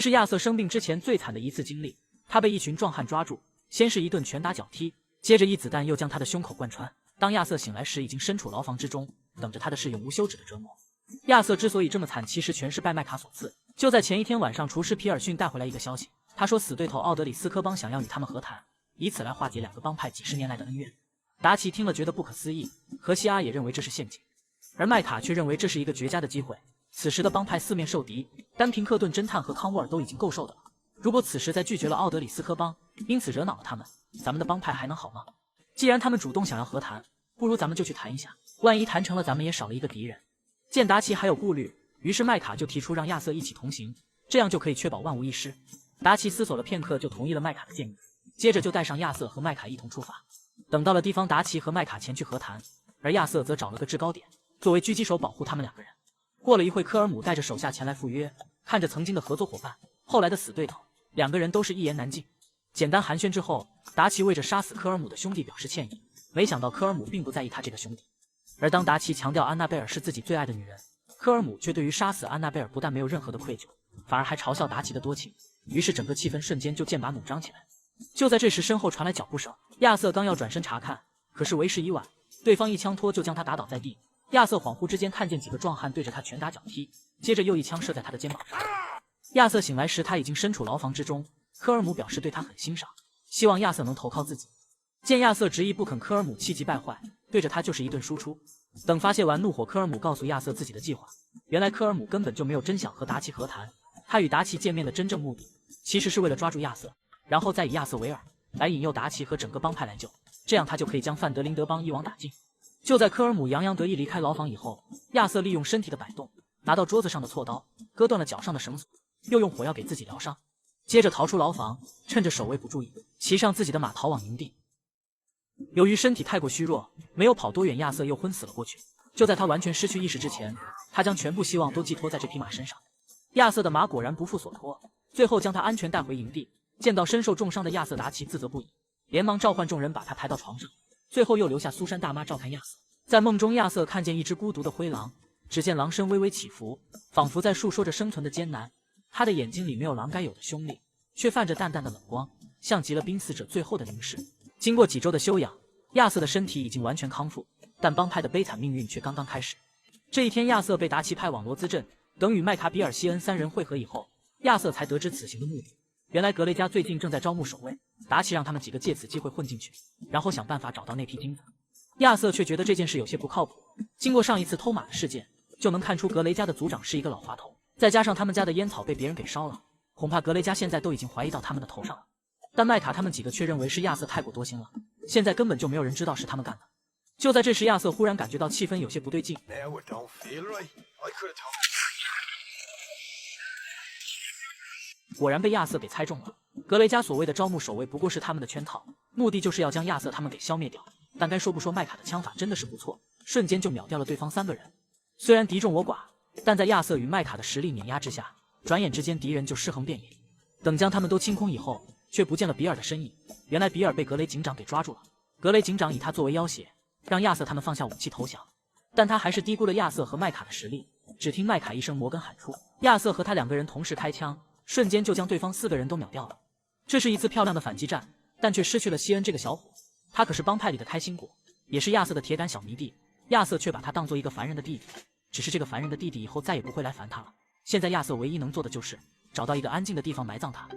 是亚瑟生病之前最惨的一次经历。他被一群壮汉抓住，先是一顿拳打脚踢，接着一子弹又将他的胸口贯穿。当亚瑟醒来时，已经身处牢房之中，等着他的是永无休止的折磨。亚瑟之所以这么惨，其实全是拜麦卡所赐。就在前一天晚上，厨师皮尔逊带回来一个消息，他说死对头奥德里斯科帮想要与他们和谈，以此来化解两个帮派几十年来的恩怨。达奇听了觉得不可思议，荷西阿也认为这是陷阱，而麦卡却认为这是一个绝佳的机会。此时的帮派四面受敌，单凭克顿侦探和康沃尔都已经够受的了。如果此时再拒绝了奥德里斯科帮，因此惹恼了他们，咱们的帮派还能好吗？既然他们主动想要和谈，不如咱们就去谈一下，万一谈成了，咱们也少了一个敌人。见达奇还有顾虑，于是麦卡就提出让亚瑟一起同行，这样就可以确保万无一失。达奇思索了片刻，就同意了麦卡的建议，接着就带上亚瑟和麦卡一同出发。等到了地方，达奇和麦卡前去和谈，而亚瑟则找了个制高点，作为狙击手保护他们两个人。过了一会，科尔姆带着手下前来赴约，看着曾经的合作伙伴，后来的死对头，两个人都是一言难尽。简单寒暄之后，达奇为着杀死科尔姆的兄弟表示歉意，没想到科尔姆并不在意他这个兄弟。而当达奇强调安娜贝尔是自己最爱的女人，科尔姆却对于杀死安娜贝尔不但没有任何的愧疚，反而还嘲笑达奇的多情，于是整个气氛瞬间就剑拔弩张起来。就在这时，身后传来脚步声，亚瑟刚要转身查看，可是为时已晚，对方一枪托就将他打倒在地。亚瑟恍惚之间看见几个壮汉对着他拳打脚踢，接着又一枪射在他的肩膀上。亚瑟醒来时，他已经身处牢房之中。科尔姆表示对他很欣赏，希望亚瑟能投靠自己。见亚瑟执意不肯，科尔姆气急败坏，对着他就是一顿输出。等发泄完怒火，科尔姆告诉亚瑟自己的计划。原来科尔姆根本就没有真想和达奇和谈，他与达奇见面的真正目的，其实是为了抓住亚瑟，然后再以亚瑟为饵，来引诱达奇和整个帮派来救，这样他就可以将范德林德帮一网打尽。就在科尔姆洋洋得意离开牢房以后，亚瑟利用身体的摆动，拿到桌子上的锉刀，割断了脚上的绳索，又用火药给自己疗伤，接着逃出牢房，趁着守卫不注意，骑上自己的马逃往营地。由于身体太过虚弱，没有跑多远，亚瑟又昏死了过去。就在他完全失去意识之前，他将全部希望都寄托在这匹马身上。亚瑟的马果然不负所托，最后将他安全带回营地。见到身受重伤的亚瑟，达奇自责不已，连忙召唤众人把他抬到床上，最后又留下苏珊大妈照看亚瑟。在梦中，亚瑟看见一只孤独的灰狼，只见狼身微微起伏，仿佛在诉说着生存的艰难。他的眼睛里没有狼该有的凶厉，却泛着淡淡的冷光，像极了濒死者最后的凝视。经过几周的休养，亚瑟的身体已经完全康复，但帮派的悲惨命运却刚刚开始。这一天，亚瑟被达奇派往罗兹镇，等与麦卡比尔西恩三人会合以后，亚瑟才得知此行的目的。原来格雷家最近正在招募守卫，达奇让他们几个借此机会混进去，然后想办法找到那批金子。亚瑟却觉得这件事有些不靠谱，经过上一次偷马的事件，就能看出格雷家的族长是一个老滑头，再加上他们家的烟草被别人给烧了，恐怕格雷家现在都已经怀疑到他们的头上了。但麦卡他们几个却认为是亚瑟太过多心了，现在根本就没有人知道是他们干的。就在这时，亚瑟忽然感觉到气氛有些不对劲，果然被亚瑟给猜中了。格雷家所谓的招募守卫不过是他们的圈套，目的就是要将亚瑟他们给消灭掉。但该说不说，麦卡的枪法真的是不错，瞬间就秒掉了对方3个人。虽然敌众我寡，但在亚瑟与麦卡的实力碾压之下，转眼之间敌人就尸横遍野。等将他们都清空以后，却不见了比尔的身影。原来比尔被格雷警长给抓住了，格雷警长以他作为要挟，让亚瑟他们放下武器投降。但他还是低估了亚瑟和麦卡的实力，只听麦卡一声摩根喊出，亚瑟和他2个人同时开枪，瞬间就将对方4个人都秒掉了。这是一次漂亮的反击战，但却失去了西恩这个小伙，他可是帮派里的开心果，也是亚瑟的铁杆小迷弟。亚瑟却把他当做一个烦人的弟弟，只是这个烦人的弟弟以后再也不会来烦他了。现在亚瑟唯一能做的就是找到一个安静的地方埋葬他。